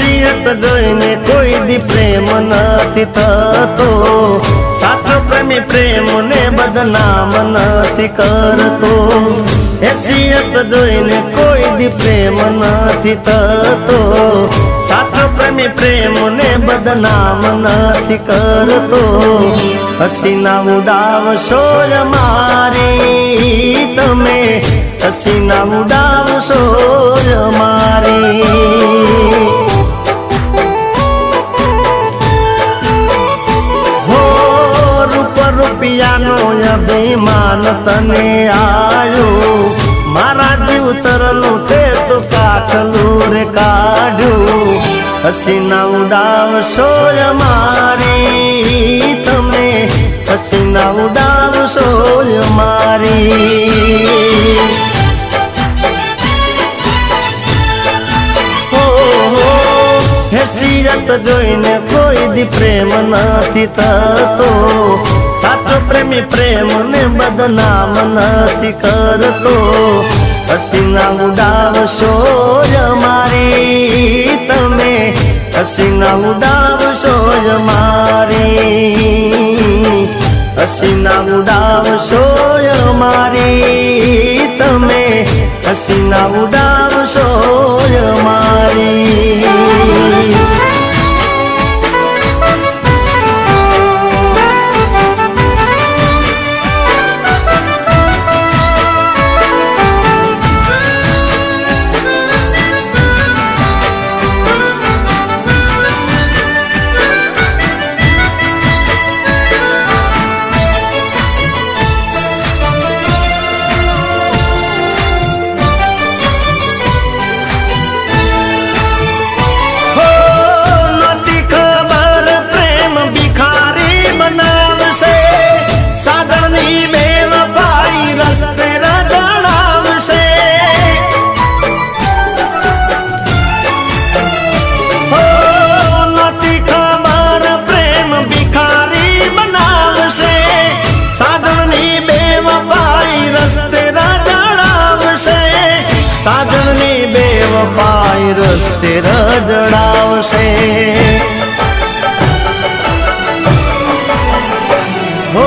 હેસિયત જોઈને કોઈ દી પ્રેમ નથી થતો, સાચો પ્રેમી પ્રેમને બદનામ નથી કરતો. હેસિયત જોઈને કોઈ દી પ્રેમ નથી થતો, સાચો પ્રેમી પ્રેમને બદનામ નથી કરતો. હસીના ઉડાવશો મારી તમે, હસીના ઉડાવશો મારી. રૂપિયાનો અભિમાન તને આવ્યું, મારા જીવ તરલું તે તો કાઠલું રે કાઢ્યું. હસીના ઉડાવશો મારી તમે, હસીના ઉડાવશો મારી. હેસિયત જોઈને કોઈ દી પ્રેમ નથી થતો, સાચો પ્રેમી પ્રેમને બદનામ નથી કરતો. હસીના ઉડાવશો મારી તમે, હસીના ઉડાવશો મારી. હસીના ઉડાવશો મારી તમે, હસીના ઉડાવશો મારી. સાજણની બેવફાઈ રસ્તે રજડાવશે. હો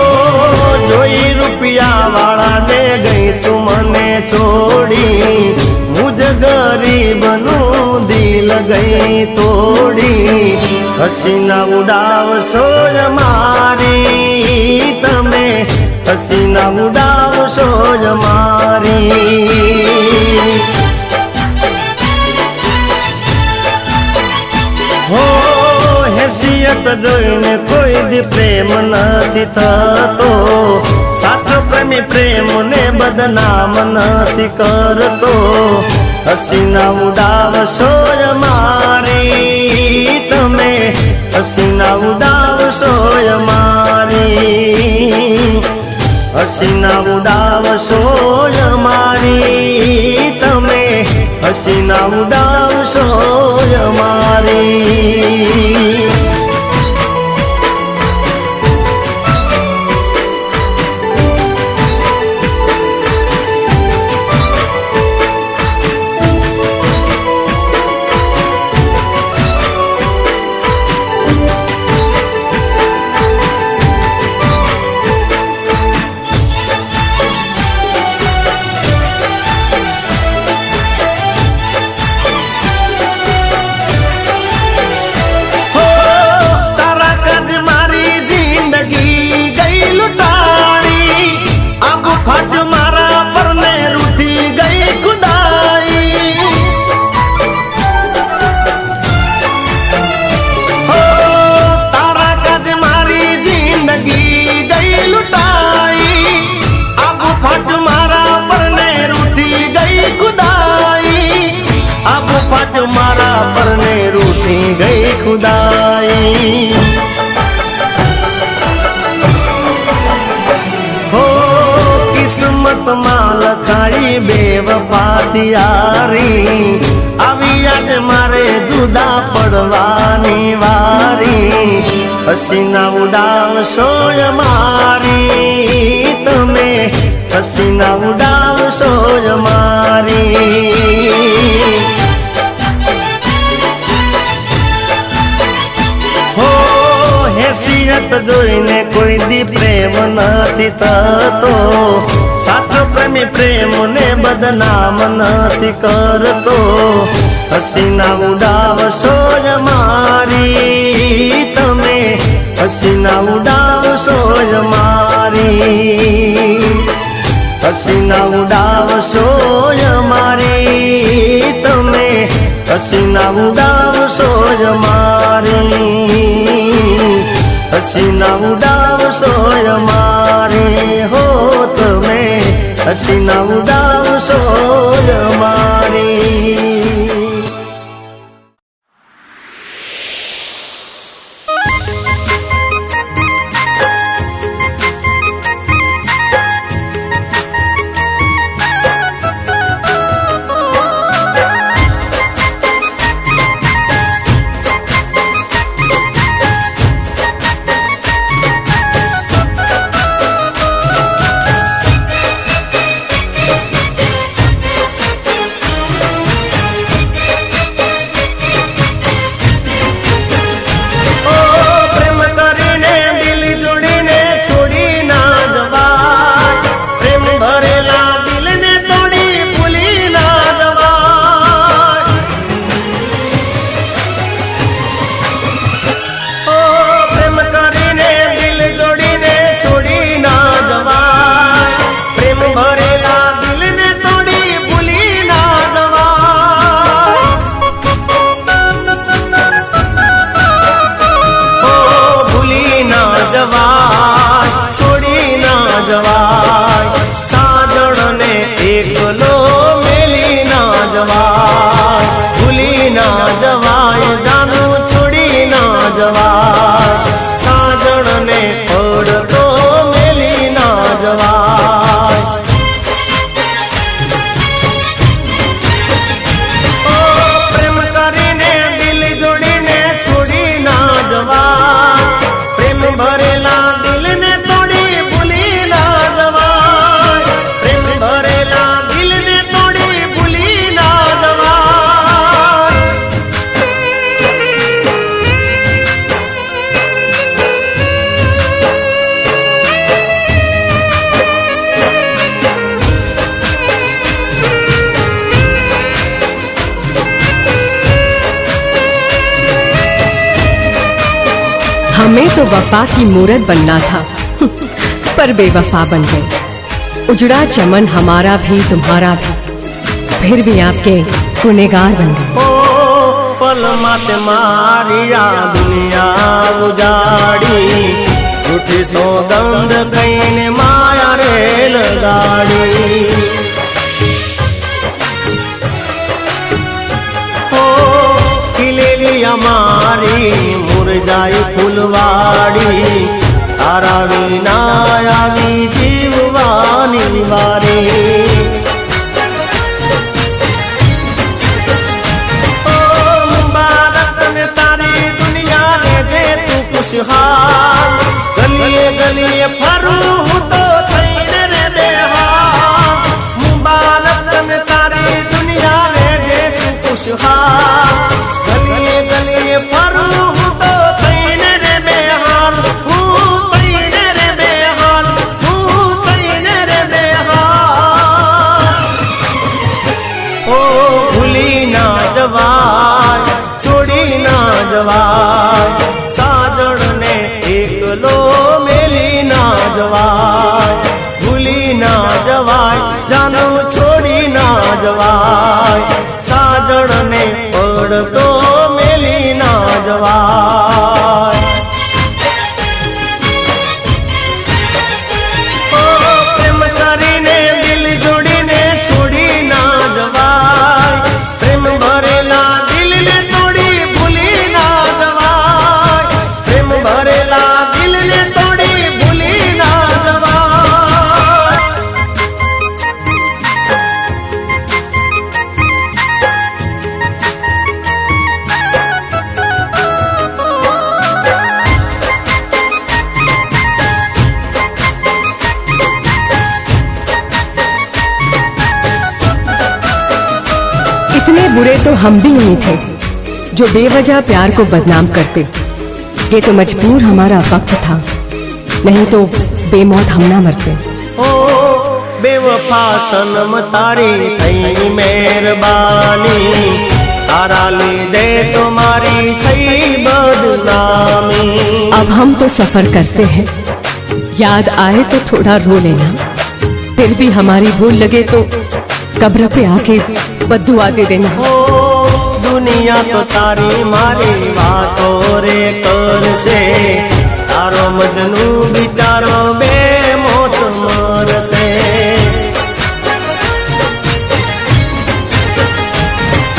જોઈ રૂપિયા વાળાને ગઈ તું મને છોડી, મુજ ગરીબનું દિલ ગઈ તોડી. હસીના ઉડાવશો મારી તમે, હસીના ઉડાવશો મારી. હો હેસિયત જોઈને કોઈ દી પ્રેમ નથી થતો, સાચો પ્રેમી પ્રેમને બદનામ નથી કરતો. હસીના ઉડાવશો મારી તમે, હસીના ઉડાવશો મારી. હસીના ઉડાવશો મારી તમે, હસીના ઉડાવશો મારી. મારા પરને રૂઠી ગઈ ખુદાઈ. હો કિસ્મતમાં લખાઈ બેવફાથી યારી, આવી આજે મારે જુદા પડવાની વારી. હસીના ઉડાવશો મારી તમે, હસીના ઉડાવશો મારી. હસરત જોઈને કોઈ દી પ્રેમ નથી થતો, સાચો પ્રેમી પ્રેમને બદનામ નથી કરતો. હસીના ઉડાવશો જ મારી તમે, હસીના ઉડાવશો જ મારી, હસીના ઉડાવશો જ મારી તમે, હસીના ઉડાવશો જ મારી, હસીના ઉડાવશો જ મારી હો તમે, હસીના ઉડાવશો જ મારી. हमें तो वफा की मूरत बनना था पर बेवफा बन गए. उजड़ा चमन हमारा भी तुम्हारा भी, फिर भी आपके गुनेगार बन गए. ओ पल मत मारिया दुनिया उजाड़ी, झूठी सौगंध कईने माया रेल गाड़ी. मारी मुरझाई फूलवाड़ी, तारा विना आवी जीववानी वारी. ओ मुबारक ने तारी दुनिया ने जे तू खुशहाल, गलिए गलिए फरू हूँ तो थईने रे बेहाल. मुबारक ने तारी दुनिया ने जे तू खुशहाल, गलिए गलिए फरू हूँ तो थईने रे बेहाल, हूँ थईने रे बेहाल, हूँ थईने रे बेहाल. ओ भूली ना जवाय छोड़ी ना जवाय, साजण ने एकलो मेली ना जवाय. भूली ना जवाय जानू छोड़ी ना जवाय, साजण ने पड़तो मेली ना जवाय. ओ प्रेम करीने दिल जोड़ीने छोड़ी ना जवाय, प्रेम भरेला दिल ने तोड़ी भूली ना जवाय, प्रेम भरेला दिल ने तोड़ी भूली ना जवाय. इतने बुरे तो हम भी नहीं थे जो बेवजह प्यार को बदनाम करते. ये तो मजबूर हमारा वक्त था, नहीं तो बेमौत हम ना मरते। ओ बेवफा सनम तारी थई मेहरबानी, तारा लीधे तुम्हारी थई बदनामी। अब हम तो सफर करते हैं, याद आए तो थोड़ा रो लेना, फिर भी हमारी भूल लगे तो कब्र पे आके बद्दुआ दे देना। ओ दुनिया तो तारी मारी बातों रे कर से, तारो मजनू बिचारो बेमौत मर से।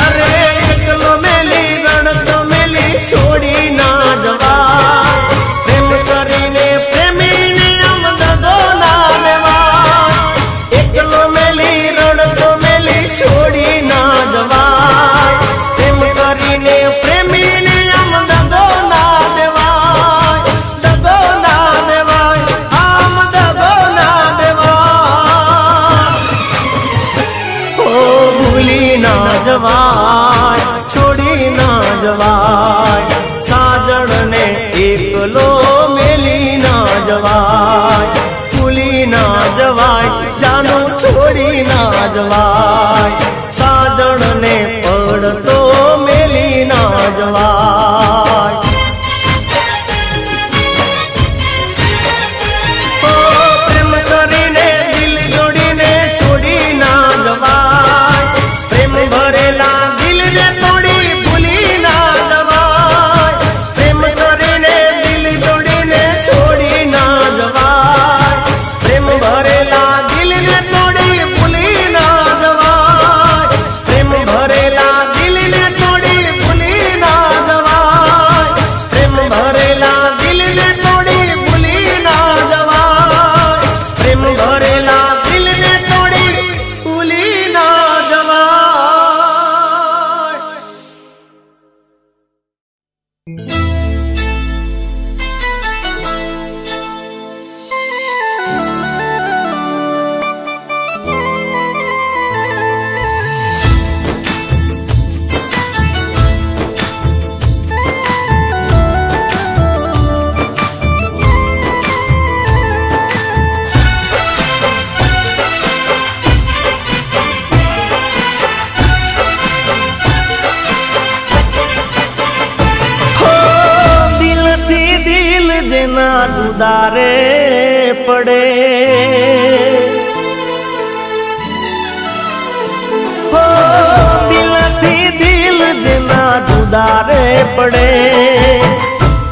अरे एकलो मेली रड़तो मेली छोड़ी ना जवा, प्रेम करीने प्रेमी ने हम दगो ना देवा। एकलो मेली रड़तो मेली छोड़ी ना जवा, प्रेम करीने प्रेमी ने हम दगो ना देवा, दगो ना देवा, हम दगो ना देवा। ओ भूली ना जवाय, छोड़ी ना जवाय, साजन ने एकलो मेली ना जवाय, भूली ना जवाय, जानू छोड़ी ना जवाय, साजन ने पड़तो मेली ना जवाय। ओ प्रेम करीने दिल जोड़ीने छोड़ी ना जवाय, प्रेम भरेला दिल ने तोड़ी भूली ना जवाय, प्रेम करीने दिल जोड़ीने छोड़ी ना जवाय, प्रेम भरेला दिल ने तोड़ी भूली ना जवाय, प्रेम भरेला दिल ने तोड़ी भूली ना जवाय, प्रेम भरेला दिल ने तोड़ी भूली ना जवाय, प्रेम भरेला दिल ने तोड़ी भूली ना जवाय। हो दिल थी दिल जेना जुदारे पड़े, हो दिल थी दिल जेना जुदारे पड़े,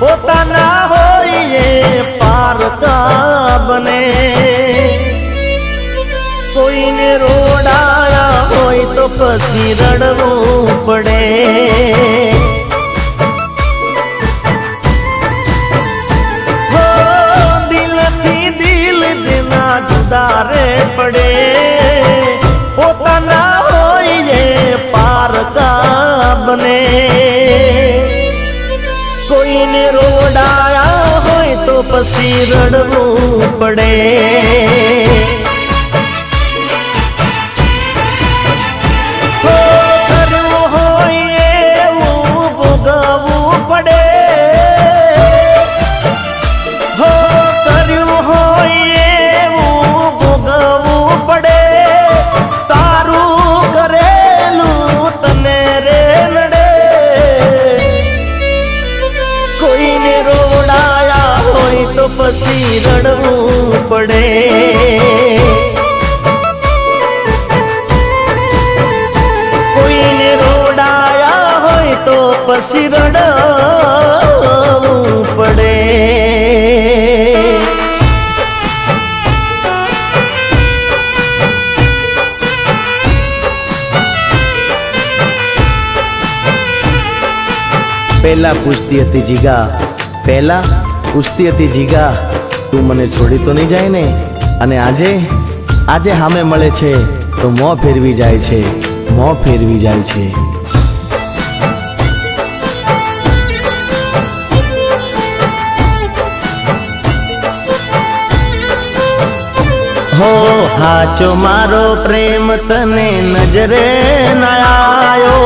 पोताना होइए पार का बने। कोई ने रोडाया होय तो पसी रड़વું પડે। हो दिल थी दिल जेना जुदारे पड़े, पोताना होइए पार का बने। कोई ने रोडाया होय तो पसी रड़વું પડે। हो करવું હોય એવું ભોગવવું પડે, हो કર્યું હોય એવું ભોગવવું પડે, તારું કરેલું તને રે નડે। કોઈને રોડાયા હોય તો પછી રડવું પડે। કોઈને રોડાયા હોય તો પછી રડવું પડે। પહેલા પૂછતી હતી જીગા, પહેલા પૂછતી હતી જીગા, તું મને છોડી તો નહીં જાય ને? અને આજે આજે સામે મળે છે તો મોં ફેરવી જાય છે, મોં ફેરવી જાય છે। हो हाचो मारो प्रेम तने नजरे न आयो,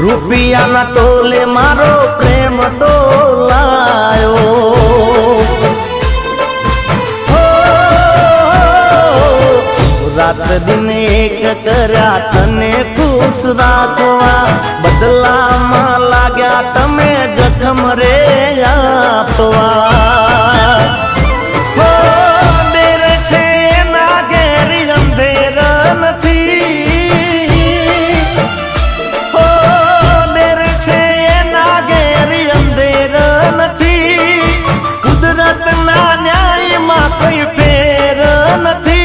રૂપિયાના તોલે મારો પ્રેમ તોલાયો. રાત દિન એક કર્યા તને ખુશ રાખવા, બદલામાં લાગ્યા તમે જખમ રે આપવા. દેર છે એના ઘેરી અંધેર નથી, દેર છે એના ઘેરી અંધેર નથી. કુદરતના ન્યાયમાં કોઈ ફેર નથી.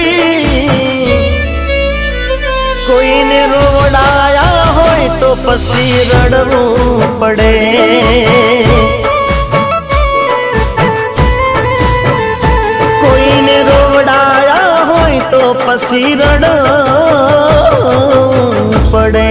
કોઈને રોડાયા હોય તો પછી રડવું પડે, કોઈને રોડાયા હોય તો પછી રડવું પડે.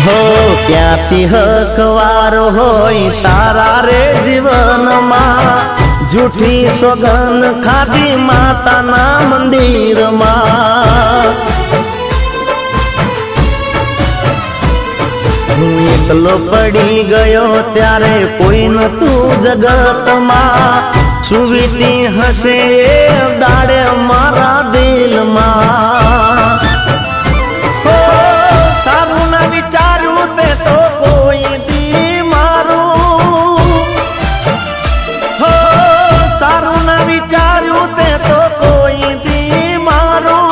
હો ક્યાંથી હકવાર હોય તારા રે જીવનમાં, જૂઠી સોગન ખાધી માતાના મંદિરમાં. હું એકલો પડી ગયો ત્યારે કોઈ નતું જગતમાં, સુવીતી હશે એ દાડે મારા દિલમાં. સારું ના વિચાર્યું તે તો કોઈ દી મારું, સારું ના વિચાર્યું તે તો કોઈ દી મારું.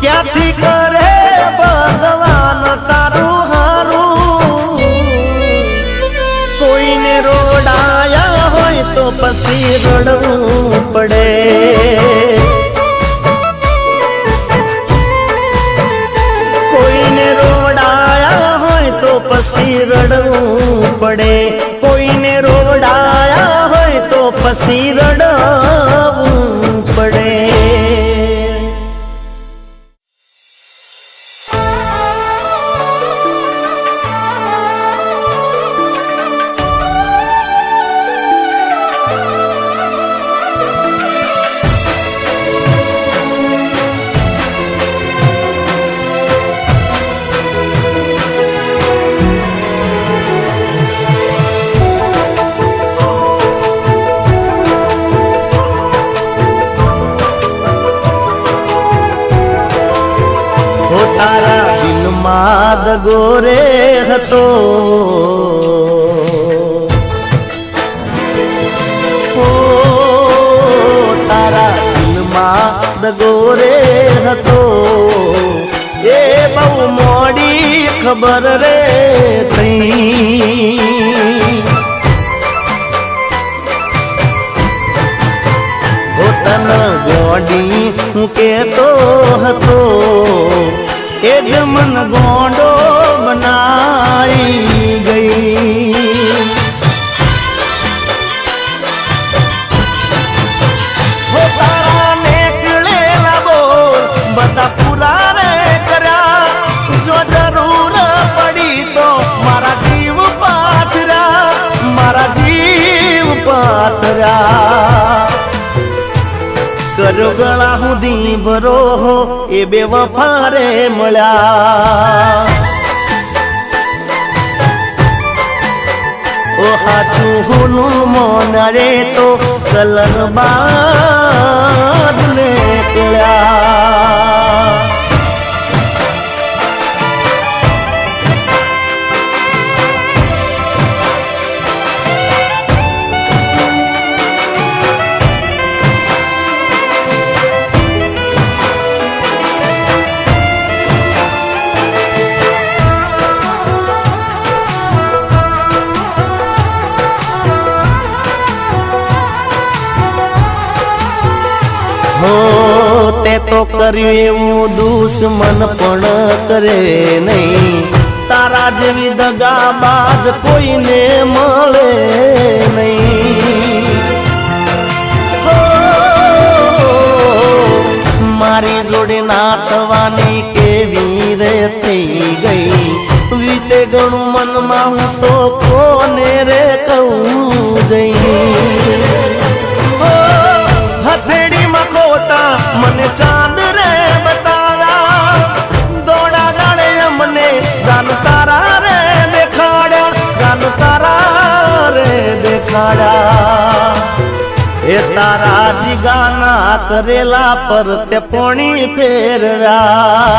ક્યાંથી કરે ભગવાન તારું હારું, કોઈને રોડાયા હોય તો પછી રડવું પડે, પછી રડવું પડે. કોઈને રોડાયા હોય તો પછી રડવું પડે. તારા દિલમાં દગો રે હતો, તારા દિલમાં દગો રે હતો. એ બહુ મોડી ખબર રે થઈ, તને ગોડી હું કેતો હતો, એ જ મન ગોંડો બનાઈ ગઈ. હો તારા નીકળેલા બોલ બધા પૂરા રે કર્યા, જો જરૂર પડી તો મારા જીવ પાથર્યા, મારા જીવ પાથર્યા. કર્યો ગળા સુધી ભરો એ બે વફારે મળ્યા. ઓ હાચું હોનું મોન રે તો કલર બાદ નીકળ્યા. તે તો કર્યું એવું દુશ્મન પણ કરે નહીં, તારા જેવી દગાબાજ કોઈને મળે નહીં. હો, મારી જોડે નાતવાની કેવી રે થઈ ગઈ. વીતે ઘણું મનમાં હું તો કોને રે કહું જઈ. હથેળીમાં ખોટા મને ચાંદ રે બતાવ્યા. દોડા દાડે મને જાન તારા રે દેખાડ્યા. જાન તારા રે દેખાડ્યા. એ તારા જીગાના કરેલા પર તે પોણી ફેરવ્યા.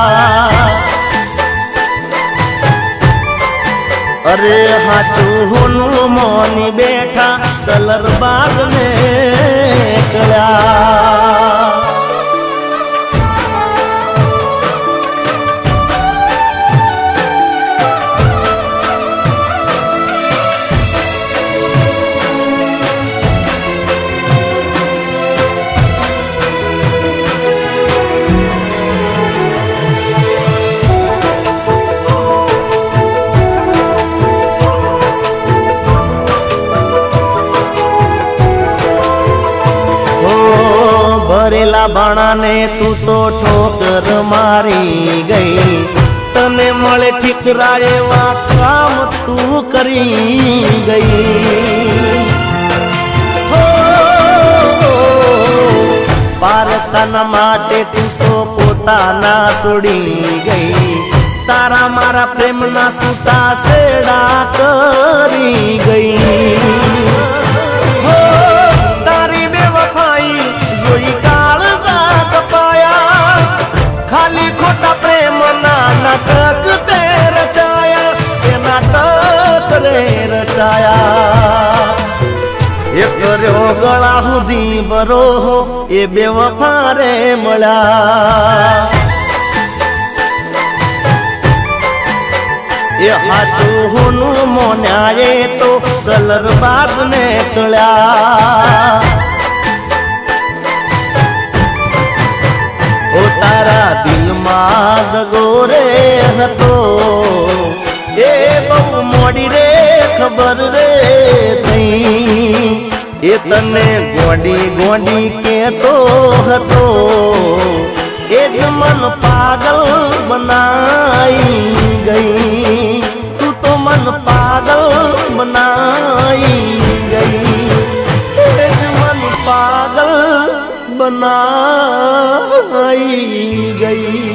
અરે હાચું હોનું મોની બેઠા કલર બાજ ને કળ્યા. ભરેલા બાણાને તું તો ઠોકર મારી ગઈ. તને મળે ઠીકરા એવા કામ તું કરી ગઈ. હો, પારતાના માટે તું તો પોતાના છોડી ગઈ. તારા મારા પ્રેમના સૂતા શેડા કરી ગઈ. હો, તારી બેવફાઈ જોઈ કાળજા કપાયા. ખાલી ખોટા પ્રેમના નાટક તે રચાયા. એ નાટક રે રચાયા. એ કર્યો ગળા સુધી બરોહો એ બેવફા રે મળ્યા. એ હાચું હોનું મોન્યા એ તો કલર બાજ ને કળ્યા. ઓ તારા દિલમાં દગો રે હતો એ બહુ મોડી રે ખબર રે થઈ. એ તને ગોડી ગોડી કેતો હતો એ જ મન પાગલ બનાઈ ગઈ. તું તો મન પાગલ બનાઈ ગઈ. એ જ મન પાગલ બનાઈ ગઈ.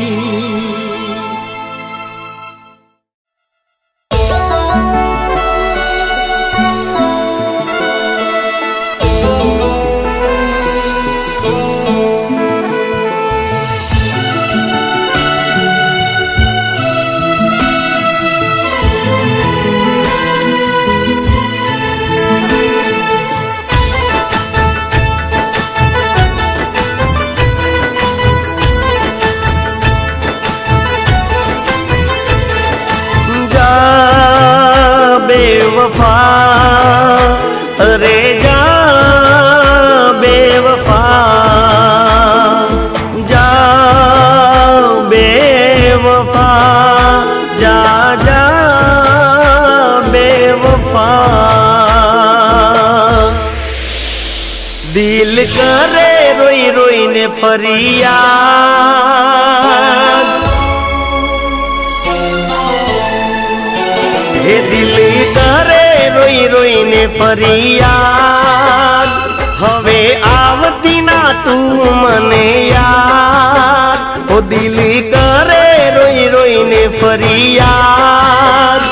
बेवफा अरे जा बेवफा जा बेवफा जा जा बेवफा. दिल करे रोई रोई ने फरियाद. हे दिल करे रोई रोई ने फरियाद. હવે આવતી ના તું મને યાદ. ઓ દિલ કરે રોઈ રોઈ ને ફરિયાદ.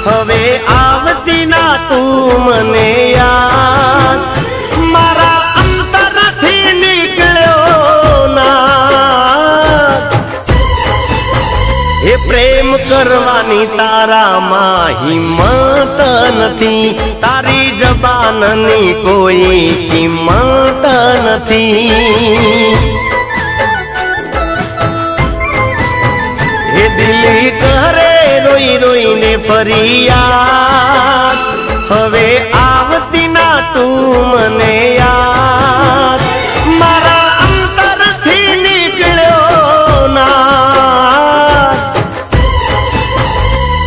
હવે આવતી ના તું મને યાદ. મારા અંતરથી નીકળ્યો ના. એ પ્રેમ કરવાની તારામાં હિંમત નથી. તારી જબાનની કોઈ કિંમત નથી. એ દિલ કરે રોઈ રોઈને ફરિયાદ. હવે આવતી ના તું મને યાદ. મારા અંતરથી નીકળ્યો ના.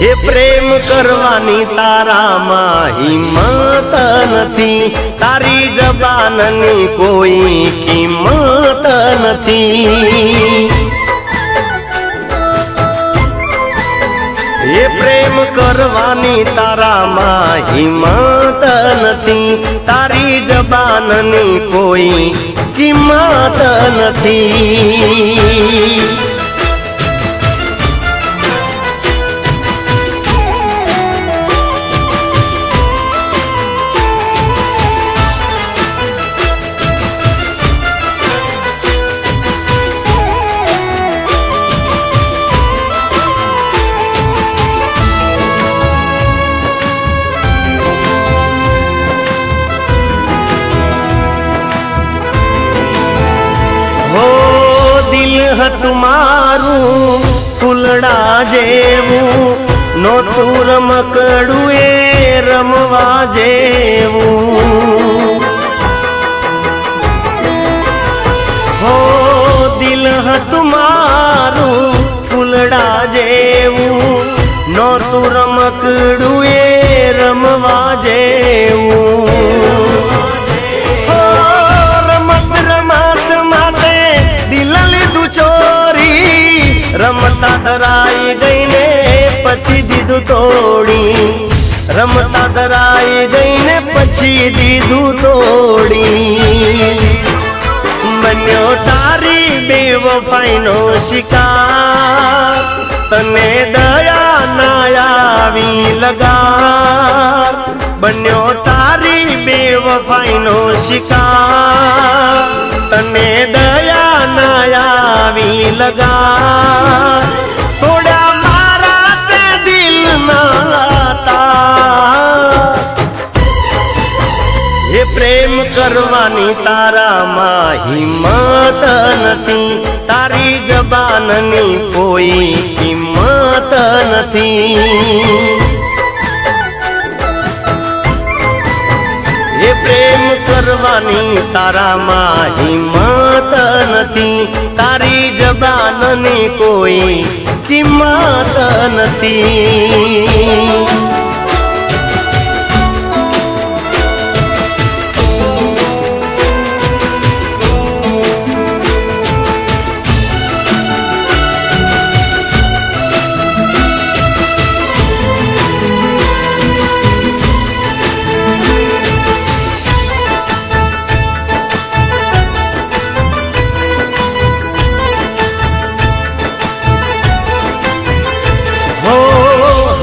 એ કરવાની તારામાં હિંમત નથી, તારી જબાનની કોઈ કિંમત નથી. એ પ્રેમ કરવાની તારામાં હિંમત નથી, તારી જબાનની કોઈ કિંમત નથી. હતું મારું ફૂલડા જેવું, નોતું રમકડું એ રમવા જેવું. હો દિલ હતું મારું ફૂલડા જેવું, નોતું રમકડું એ રમવા જેવું. રમતા ધરાઈ ગઈને પછી દીધું તોડી, રમતા ધરાઈ ગઈને પછી દીધું તોડી. બન્યો તારી બેવફાઈનો શિકાર, તને દયા ના આવી લગાર. બન્યો તારી બેવફાઈનો શિકાર, તને દયા ના આવી લગાર. થોડા મારા તે દિલ ના તાર, એ પ્રેમ કરવાની તારામાં હિંમત નથી, તારી જબાનની કોઈ કિંમત નથી. એ પ્રેમ કરવાની તારામાં હિંમત નથી, તારી જબાનની કોઈ કિંમત નથી.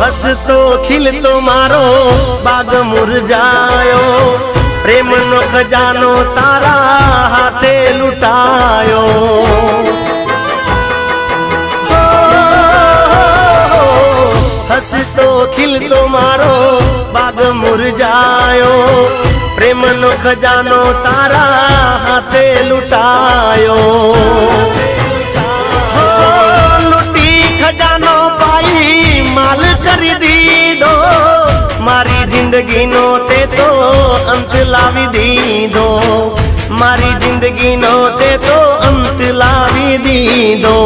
હસતો ખીલતો મારો બાગ મુરઝાયો, પ્રેમનો ખજાનો તારા હાથે લૂંટાયો. હસતો ખીલતો મારો બાગ મુરઝાયો, પ્રેમનો ખજાનો તારા હાથે લૂંટાયો. લૂંટી ખજાનો પાઈ માલ કરી દીધો, મારી જિંદગીનો તે તો અંત લાવી દીધો, મારી જિંદગીનો તે તો અંત લાવી દીધો.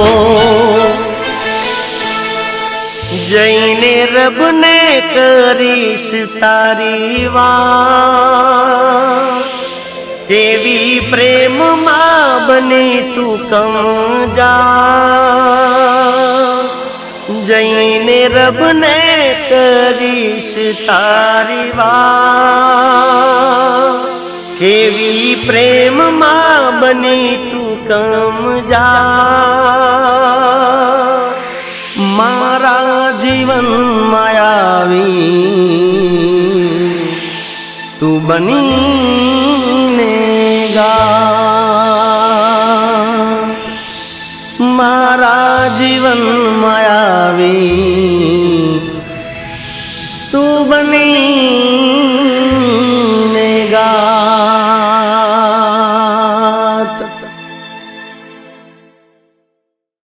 જઈને રબને કરીશ તારી વાત, એવી પ્રેમમાં બની તું કમજા. જઈને રબને કરીશ તારી વાત, કેવી પ્રેમમાં બની તું કમજા. મારા જીવનમાં આવી તું બનીને ગા, મારા જીવનમાં આવી